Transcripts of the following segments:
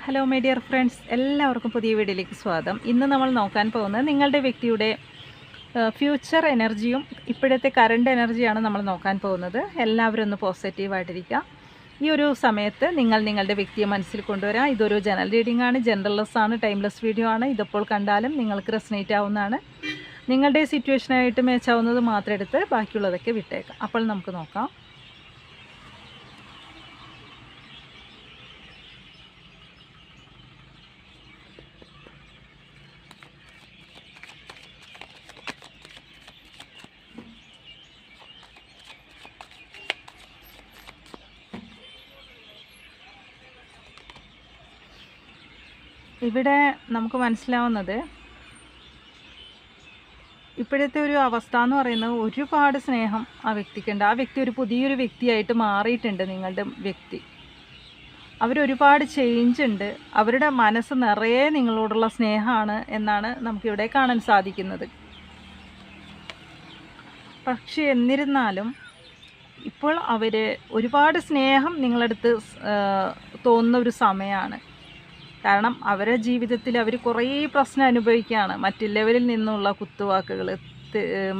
Hello my dear friends, എല്ലാവർക്കും പുതിയ വീഡിയോയിലേക്ക് സ്വാഗതം. ഇന്ന് നമ്മൾ നോക്കാൻ പോകുന്നത് നിങ്ങളുടെ വ്യക്തിയുടെ ഫ്യൂച്ചർ എനർജിയും ഇപ്പോഴത്തെ കറണ്ട് എനർജിയാണ് നമ്മൾ നോക്കാൻ പോകുന്നത്. എല്ലാവരും ഒന്ന് പോസിറ്റീവായിട്ടിരിക്കുക. ഈ ഒരു സമയത്ത് നിങ്ങളുടെ വ്യക്തിയെ മനസ്സിൽ കൊണ്ടുവരാം. ഇതൊരു ജനറൽ റീഡിംഗ് ആണ്, ജനറൽലെസ് ആണ്, ടൈംലെസ് വീഡിയോ ആണ്. ഇതിപ്പോൾ കണ്ടാലും നിങ്ങൾക്ക് റെസനേറ്റ് ആവുന്നതാണ്. നിങ്ങളുടെ സിറ്റുവേഷനായിട്ട് മാച്ചാവുന്നത് മാത്രം എടുത്ത് ബാക്കിയുള്ളതൊക്കെ വിട്ടേക്കാം. അപ്പോൾ നമുക്ക് നോക്കാം. ഇവിടെ നമുക്ക് മനസ്സിലാവുന്നത് ഇപ്പോഴത്തെ ഒരു അവസ്ഥ എന്ന് പറയുന്നത് ഒരുപാട് സ്നേഹം ആ വ്യക്തിക്കുണ്ട്. ആ വ്യക്തി ഒരു പുതിയൊരു വ്യക്തിയായിട്ട് മാറിയിട്ടുണ്ട്. നിങ്ങളുടെ വ്യക്തി അവരൊരുപാട് ചേഞ്ച് ഉണ്ട്. അവരുടെ മനസ്സ് നിറയെ നിങ്ങളോടുള്ള സ്നേഹമാണ് എന്നാണ് നമുക്കിവിടെ കാണാൻ സാധിക്കുന്നത്. പക്ഷേ എന്നിരുന്നാലും ഇപ്പോൾ അവർ ഒരുപാട് സ്നേഹം നിങ്ങളടുത്ത് തോന്നുന്ന ഒരു സമയമാണ്. കാരണം അവരുടെ ജീവിതത്തിൽ അവർ കുറേ പ്രശ്നം അനുഭവിക്കുകയാണ്. മറ്റുള്ളവരിൽ നിന്നുള്ള കുത്തുവാക്കുകൾ,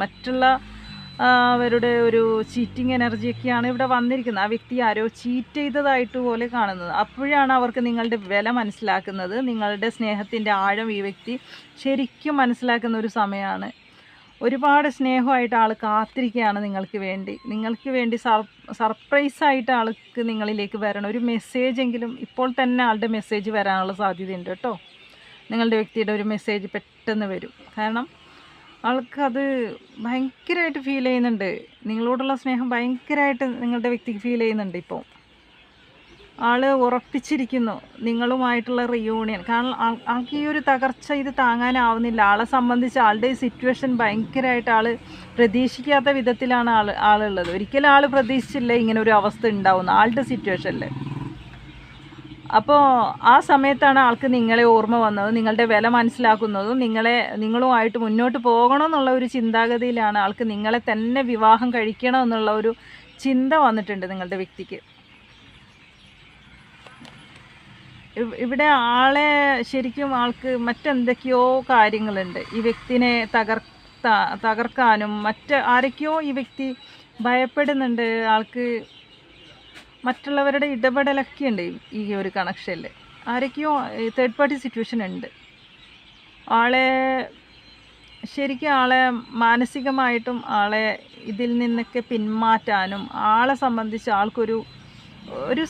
മറ്റുള്ള അവരുടെ ഒരു ചീറ്റിംഗ് എനർജിയൊക്കെയാണ് ഇവിടെ വന്നിരിക്കുന്നത്. ആ വ്യക്തി ആരോ ചീറ്റ് ചെയ്തതായിട്ട് പോലെ കാണുന്നത്. അപ്പോഴാണ് അവർക്ക് നിങ്ങളുടെ വില മനസ്സിലാക്കുന്നത്. നിങ്ങളുടെ സ്നേഹത്തിൻ്റെ ആഴം ഈ വ്യക്തി ശരിക്കും മനസ്സിലാക്കുന്ന ഒരു സമയമാണ്. ഒരുപാട് സ്നേഹമായിട്ട് ആൾ കാത്തിരിക്കുകയാണ് നിങ്ങൾക്ക് വേണ്ടി സർപ്രൈസായിട്ട് ആൾക്ക് നിങ്ങളിലേക്ക് വരണം. ഒരു മെസ്സേജെങ്കിലും ഇപ്പോൾ തന്നെ ആളുടെ മെസ്സേജ് വരാനുള്ള സാധ്യതയുണ്ട് കേട്ടോ. നിങ്ങളുടെ വ്യക്തിയുടെ ഒരു മെസ്സേജ് പെട്ടെന്ന് വരും. കാരണം ആൾക്കത് ഭയങ്കരമായിട്ട് ഫീൽ ചെയ്യുന്നുണ്ട്. നിങ്ങളോടുള്ള സ്നേഹം ഭയങ്കരമായിട്ട് നിങ്ങളുടെ വ്യക്തിക്ക് ഫീൽ ചെയ്യുന്നുണ്ട്. ഇപ്പോൾ ആൾ ഉറപ്പിച്ചിരിക്കുന്നു നിങ്ങളുമായിട്ടുള്ള റിയൂണിയൻ. കാരണം ആൾക്ക് ഈ ഒരു തകർച്ച ഇത് താങ്ങാനാവുന്നില്ല. ആളെ സംബന്ധിച്ച് ആളുടെ സിറ്റുവേഷൻ ഭയങ്കരമായിട്ട് ആൾ പ്രതീക്ഷിക്കാത്ത വിധത്തിലാണ് ആളുള്ളത്. ഒരിക്കലും ആൾ പ്രതീക്ഷിച്ചില്ല ഇങ്ങനെ ഒരു അവസ്ഥ ഉണ്ടാവുന്ന ആളുടെ സിറ്റുവേഷനിൽ. അപ്പോൾ ആ സമയത്താണ് ആൾക്ക് നിങ്ങളെ ഓർമ്മ വന്നത്, നിങ്ങളുടെ വില മനസ്സിലാക്കുന്നതും നിങ്ങളുമായിട്ട് മുന്നോട്ട് പോകണമെന്നുള്ള ഒരു ചിന്താഗതിയിലാണ് ആൾക്ക് നിങ്ങളെ തന്നെ വിവാഹം കഴിക്കണം എന്നുള്ള ഒരു ചിന്ത വന്നിട്ടുണ്ട് നിങ്ങളുടെ വ്യക്തിക്ക്. ഇവിടെ ആളെ ശരിക്കും ആൾക്ക് മറ്റെന്തൊക്കെയോ കാര്യങ്ങളുണ്ട്. ഈ വ്യക്തിനെ തകർക്കാനും ആരൊക്കെയോ ഈ വ്യക്തി ഭയപ്പെടുന്നുണ്ട്. ആൾക്ക് മറ്റുള്ളവരുടെ ഇടപെടലൊക്കെ ഉണ്ട് ഈ ഒരു കണക്ഷനിൽ. ആരൊക്കെയോ തേർഡ് പാർട്ടി സിറ്റുവേഷൻ ഉണ്ട്. ശരിക്കും ആളെ മാനസികമായിട്ടും ആളെ ഇതിൽ നിന്നൊക്കെ പിന്മാറ്റാനും ആളെ സംബന്ധിച്ച് ആൾക്കൊരു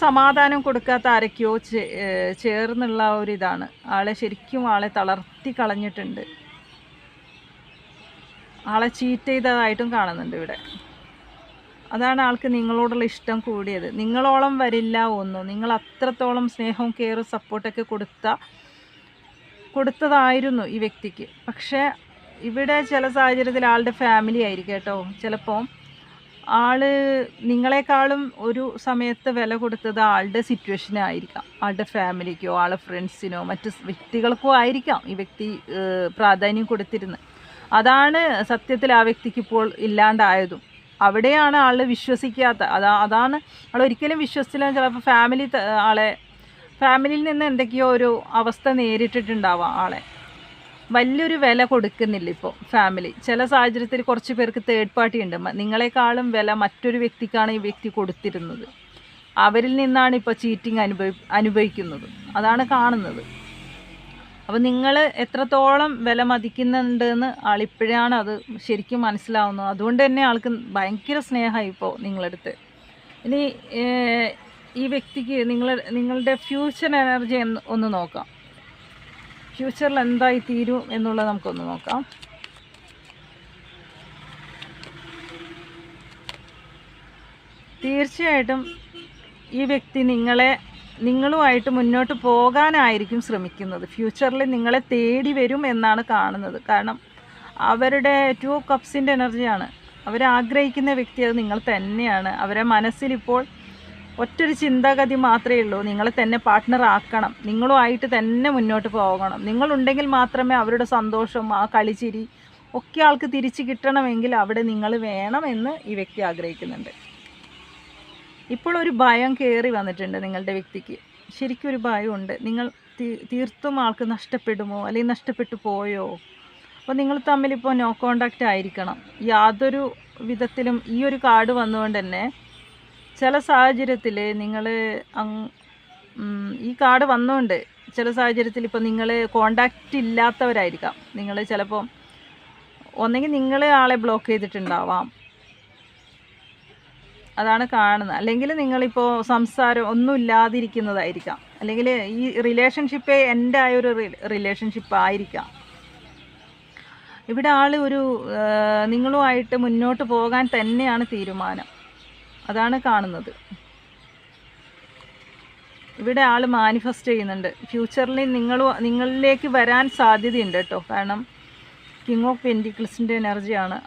സമാധാനം കൊടുക്കാത്ത ആരൊക്കെയോ ചേർന്നുള്ള ഒരിതാണ്. ശരിക്കും ആളെ തളർത്തി കളഞ്ഞിട്ടുണ്ട്. ആളെ ചീറ്റ് ചെയ്തതായിട്ടും കാണുന്നുണ്ട് ഇവിടെ. അതാണ് ആൾക്ക് നിങ്ങളോടുള്ള ഇഷ്ടം കൂടിയത്. നിങ്ങളോളം വരില്ല ഒന്നും. നിങ്ങൾ അത്രത്തോളം സ്നേഹവും കെയറും സപ്പോർട്ടൊക്കെ കൊടുത്തതായിരുന്നു ഈ വ്യക്തിക്ക്. പക്ഷേ ഇവിടെ ചില സാഹചര്യത്തിൽ ആളുടെ ഫാമിലി ആയിരിക്കും കേട്ടോ. ചിലപ്പോൾ നിങ്ങളെക്കാളും ഒരു സമയത്ത് വില കൊടുത്തത് ആളുടെ സിറ്റുവേഷനായിരിക്കാം. ആളുടെ ഫാമിലിക്കോ ആളുടെ ഫ്രണ്ട്സിനോ മറ്റ് വ്യക്തികൾക്കോ ആയിരിക്കാം ഈ വ്യക്തി പ്രാധാന്യം കൊടുത്തിരുന്നത്. അതാണ് സത്യത്തിൽ ആ വ്യക്തിക്ക് ഇപ്പോൾ ഇല്ലാണ്ടായതും. അവിടെയാണ് ആൾ വിശ്വസിക്കാത്ത. അതാണ് ആൾ ഒരിക്കലും വിശ്വസിച്ചില്ല. ചിലപ്പോൾ ഫാമിലിയിൽ നിന്ന് എന്തൊക്കെയോ ഒരു അവസ്ഥ നേരിട്ടിട്ടുണ്ടാവാം. വലിയൊരു വില കൊടുക്കുന്നില്ല ഇപ്പോൾ ഫാമിലി. ചില സാഹചര്യത്തിൽ കുറച്ച് പേർക്ക് തേർഡ് പാർട്ടി ഉണ്ട്. നിങ്ങളെക്കാളും വില മറ്റൊരു വ്യക്തിക്കാണ് ഈ വ്യക്തി കൊടുത്തിരുന്നത്. അവരിൽ നിന്നാണ് ഇപ്പോൾ ചീറ്റിംഗ് അനുഭവിക്കുന്നത്. അതാണ് കാണുന്നത്. അപ്പോൾ നിങ്ങൾ എത്രത്തോളം വില മതിക്കുന്നുണ്ടെന്ന് ആളിപ്പോഴാണ് അത് ശരിക്കും മനസ്സിലാവുന്നത്. അതുകൊണ്ട് തന്നെ ആൾക്ക് ഭയങ്കര സ്നേഹമായി ഇപ്പോൾ നിങ്ങളടുത്ത്. ഇനി ഈ വ്യക്തിക്ക് നിങ്ങളുടെ ഫ്യൂച്ചർ എനർജി ഒന്ന് നോക്കാം. ഫ്യൂച്ചറിൽ എന്തായി തീരും എന്നുള്ളത് നമുക്കൊന്ന് നോക്കാം. തീർച്ചയായിട്ടും ഈ വ്യക്തി നിങ്ങളുമായിട്ട് മുന്നോട്ട് പോകാനായിരിക്കും ശ്രമിക്കുന്നത്. ഫ്യൂച്ചറിൽ നിങ്ങളെ തേടി വരും എന്നാണ് കാണുന്നത്. കാരണം അവരുടെ 2 കപ്സിൻ്റെ എനർജിയാണ്. അവരാഗ്രഹിക്കുന്ന വ്യക്തി അത് നിങ്ങൾ തന്നെയാണ്. അവരെ മനസ്സിലിപ്പോൾ ഒറ്റൊരു ചിന്താഗതി മാത്രമേ ഉള്ളൂ. നിങ്ങളെ തന്നെ പാർട്ട്ണർ ആക്കണം, നിങ്ങളുമായിട്ട് തന്നെ മുന്നോട്ട് പോകണം. നിങ്ങളുണ്ടെങ്കിൽ മാത്രമേ അവരുടെ സന്തോഷം, ആ കളിച്ചിരി ഒക്കെ ആൾക്ക് തിരിച്ച് കിട്ടണമെങ്കിൽ അവിടെ നിങ്ങൾ വേണമെന്ന് ഈ വ്യക്തി ആഗ്രഹിക്കുന്നുണ്ട്. ഇപ്പോൾ ഒരു ഭയം കയറി വന്നിട്ടുണ്ട് നിങ്ങളുടെ വ്യക്തിക്ക്. ശരിക്കും ഒരു ഭയമുണ്ട്. നിങ്ങൾ തീർത്തും ആൾക്ക് നഷ്ടപ്പെടുമോ, അല്ലെങ്കിൽ നഷ്ടപ്പെട്ടു പോയോ? അപ്പോൾ നിങ്ങൾ തമ്മിലിപ്പോൾ നോ കോണ്ടാക്റ്റ് ആയിരിക്കണം. യാതൊരു വിധത്തിലും ഈ ഒരു കാർഡ് വന്നുകൊണ്ട് തന്നെ ചില സാഹചര്യത്തിൽ നിങ്ങൾ ഈ കാർഡ് വന്നുകൊണ്ട് ചില സാഹചര്യത്തിൽ ഇപ്പോൾ നിങ്ങൾ കോണ്ടാക്റ്റ് ഇല്ലാത്തവരായിരിക്കാം. നിങ്ങൾ ചിലപ്പോൾ ഒന്നെങ്കിൽ നിങ്ങൾ ആളെ ബ്ലോക്ക് ചെയ്തിട്ടുണ്ടാവാം, അതാണ് കാണുന്നത്. അല്ലെങ്കിൽ നിങ്ങളിപ്പോൾ സംസാരം ഒന്നും ഇല്ലാതിരിക്കുന്നതായിരിക്കാം, അല്ലെങ്കിൽ ഈ റിലേഷൻഷിപ്പേ എൻ്റെ ആയൊരു റിലേഷൻഷിപ്പ് ആയിരിക്കാം. ഇവിടെ ആൾ ഒരു നിങ്ങളുമായിട്ട് മുന്നോട്ട് പോകാൻ തന്നെയാണ് തീരുമാനം, അതാണ് കാണുന്നത്. ഇവിടെ ആൾ മാനിഫെസ്റ്റ് ചെയ്യുന്നുണ്ട്. ഫ്യൂച്ചറിൽ നിങ്ങളിലേക്ക് വരാൻ സാധ്യതയുണ്ട് കേട്ടോ. കാരണം കിങ് ഓഫ് പെൻറ്റിക്കിൾസിൻ്റെ എനർജിയാണ്.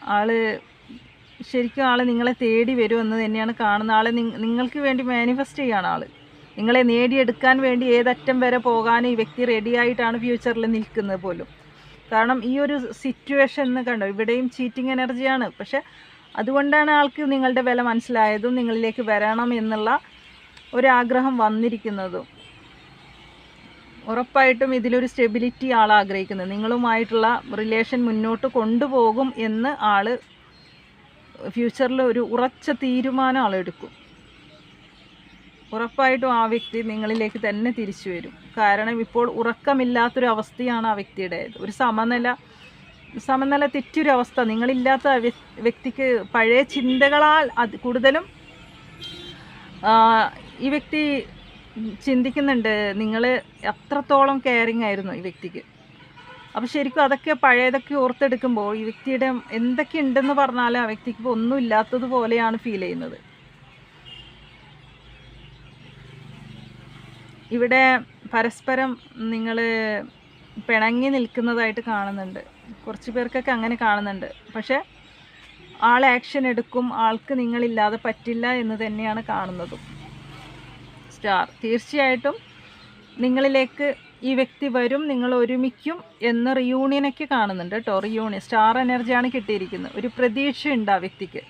ശരിക്കും ആൾ നിങ്ങളെ തേടി വരുമെന്ന് തന്നെയാണ് കാണുന്നത്. ആളെ നിങ്ങൾക്ക് വേണ്ടി മാനിഫെസ്റ്റ് ചെയ്യാണ്. ആൾ നിങ്ങളെ നേടിയെടുക്കാൻ വേണ്ടി ഏതറ്റം വരെ പോകാൻ ഈ വ്യക്തി റെഡി ആയിട്ടാണ് ഫ്യൂച്ചറിൽ നിൽക്കുന്നത് പോലും. കാരണം ഈ ഒരു സിറ്റുവേഷൻ എന്ന് കണ്ടോ, ഇവിടെയും ചീറ്റിംഗ് എനർജിയാണ്. പക്ഷെ അതുകൊണ്ടാണ് ആൾക്ക് നിങ്ങളുടെ വില മനസ്സിലായതും നിങ്ങളിലേക്ക് വരണം എന്നുള്ള ഒരാഗ്രഹം വന്നിരിക്കുന്നതും. ഉറപ്പായിട്ടും ഇതിലൊരു സ്റ്റെബിലിറ്റി ആൾ ആഗ്രഹിക്കുന്നത്. നിങ്ങളുമായിട്ടുള്ള റിലേഷൻ മുന്നോട്ട് കൊണ്ടുപോകും എന്ന് ആൾ ഫ്യൂച്ചറിൽ ഒരു ഉറച്ച തീരുമാനം ആളെടുക്കും. ഉറപ്പായിട്ടും ആ വ്യക്തി നിങ്ങളിലേക്ക് തന്നെ തിരിച്ചു വരും. കാരണം ഇപ്പോൾ ഉറക്കമില്ലാത്തൊരു അവസ്ഥയാണ് ആ വ്യക്തിയുടേത്. ഒരു സമനില തെറ്റൊരവസ്ഥ. നിങ്ങളില്ലാത്ത വ്യക്തിക്ക് പഴയ ചിന്തകളാൽ കൂടുതലും ഈ വ്യക്തി ചിന്തിക്കുന്നുണ്ട് നിങ്ങൾ എത്രത്തോളം കെയറിങ് ആയിരുന്നു ഈ വ്യക്തിക്ക്. അപ്പോൾ ശരിക്കും അതൊക്കെ പഴയതൊക്കെ ഓർത്തെടുക്കുമ്പോൾ ഈ വ്യക്തിയുടെ എന്തൊക്കെ ഉണ്ടെന്ന് പറഞ്ഞാലും ആ വ്യക്തിക്ക് ഇപ്പോൾ ഒന്നും ഇല്ലാത്തതുപോലെയാണ് ഫീൽ ചെയ്യുന്നത്. ഇവിടെ പരസ്പരം നിങ്ങൾ പിണങ്ങി നിൽക്കുന്നതായിട്ട് കാണുന്നുണ്ട്. കുറച്ച് പേർക്കൊക്കെ അങ്ങനെ കാണുന്നുണ്ട്. പക്ഷേ ആൾ ആക്ഷൻ എടുക്കും. ആൾക്ക് നിങ്ങളില്ലാതെ പറ്റില്ല എന്ന് തന്നെയാണ് കാണുന്നതും. സ്റ്റാർ തീർച്ചയായിട്ടും നിങ്ങളിലേക്ക് ഈ വ്യക്തി വരും, നിങ്ങൾ ഒരുമിക്കും എന്ന് റിയൂണിയനൊക്കെ കാണുന്നുണ്ട് കേട്ടോ. റിയൂണിയൻ സ്റ്റാർ എനർജിയാണ് കിട്ടിയിരിക്കുന്നത്. ഒരു പ്രതീക്ഷയുണ്ട് ആ വ്യക്തിക്ക്.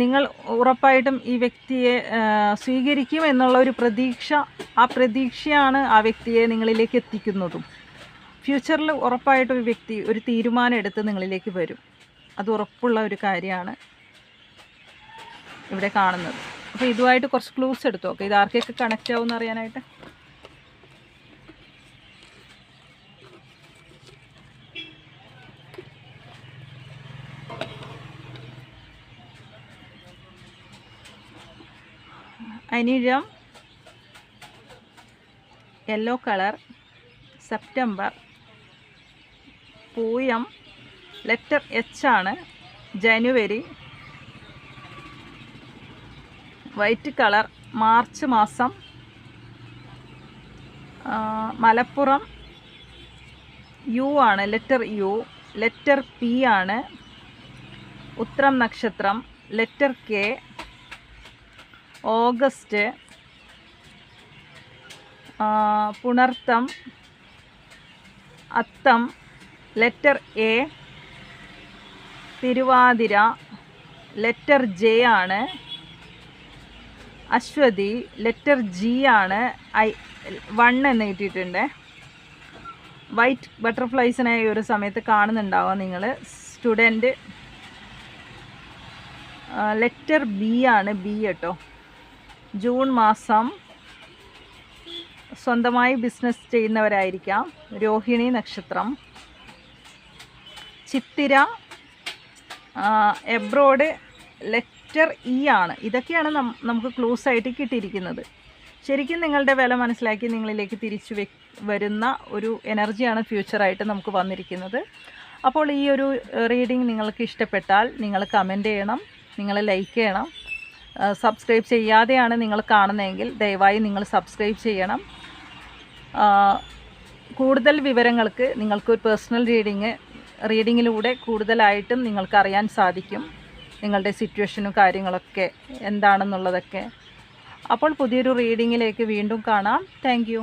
നിങ്ങൾ ഉറപ്പായിട്ടും ഈ വ്യക്തിയെ സ്വീകരിക്കും എന്നുള്ള ഒരു പ്രതീക്ഷ, ആ പ്രതീക്ഷയാണ് ആ വ്യക്തിയെ നിങ്ങളിലേക്ക് എത്തിക്കുന്നതും. ഫ്യൂച്ചറിൽ ഉറപ്പായിട്ടും ഒരു വ്യക്തി ഒരു തീരുമാനം എടുത്ത് നിങ്ങളിലേക്ക് വരും. അത് ഉറപ്പുള്ള ഒരു കാര്യമാണ് ഇവിടെ കാണുന്നത്. അപ്പോൾ ഇതുമായിട്ട് കുറച്ച് ക്ലൂസ് എടുത്തു നോക്കാം. ഇത് ആർക്കൊക്കെ കണക്റ്റ് ആവുമെന്ന് അറിയാനായിട്ട്. Anizham yellow colour, September, Pooyam letter H ആണ്, ജനുവരി, വൈറ്റ് കളർ മാർച്ച് മാസം, മലപ്പുറം യു ആണ്, ലെറ്റർ യു, ലെറ്റർ പി ആണ്, ഉത്രം നക്ഷത്രം, letter K, August, Punartham, Atham, letter A, Thiruvathira, letter J ആണ്, അശ്വതി, ലെറ്റർ ജി ആണ്, 1 എന്ന് കിട്ടിയിട്ടുണ്ട്. വൈറ്റ് ബട്ടർഫ്ലൈസിനെ ഒരു സമയത്ത് കാണുന്നുണ്ടാവുക നിങ്ങൾ. സ്റ്റുഡൻറ്റ്, ലെറ്റർ ബി ആണ്, ബി കേട്ടോ. ജൂൺ മാസം സ്വന്തമായി ബിസിനസ് ചെയ്യുന്നവരായിരിക്കാം. രോഹിണി നക്ഷത്രം, ചിത്തിര, എബ്രോഡ്, ലെറ്റർ ഇ ആണ്. ഇതൊക്കെയാണ് നമുക്ക് ക്ലൂസ് ആയിട്ട് കിട്ടിയിരിക്കുന്നത്. ശരിക്കും നിങ്ങളുടെ വില മനസ്സിലാക്കി നിങ്ങളിലേക്ക് തിരിച്ചു വരുന്ന ഒരു എനർജിയാണ് ഫ്യൂച്ചറായിട്ട് നമുക്ക് വന്നിരിക്കുന്നത്. അപ്പോൾ ഈ ഒരു റീഡിംഗ് നിങ്ങൾക്ക് ഇഷ്ടപ്പെട്ടാൽ നിങ്ങൾ കമൻറ്റ് ചെയ്യണം, നിങ്ങൾ ലൈക്ക് ചെയ്യണം. സബ്സ്ക്രൈബ് ചെയ്യാതെയാണ് നിങ്ങൾ കാണുന്നതെങ്കിൽ ദയവായി നിങ്ങൾ സബ്സ്ക്രൈബ് ചെയ്യണം. കൂടുതൽ വിവരങ്ങൾക്ക് നിങ്ങൾക്ക് ഒരു പേഴ്സണൽ റീഡിങ്ങിലൂടെ കൂടുതലായിട്ടും നിങ്ങൾക്ക് അറിയാൻ സാധിക്കും, നിങ്ങളുടെ സിറ്റുവേഷനും കാര്യങ്ങളൊക്കെ എന്താണെന്നുള്ളതൊക്കെ. അപ്പോൾ പുതിയൊരു റീഡിങ്ങിലേക്ക് വീണ്ടും കാണാം. Thank you.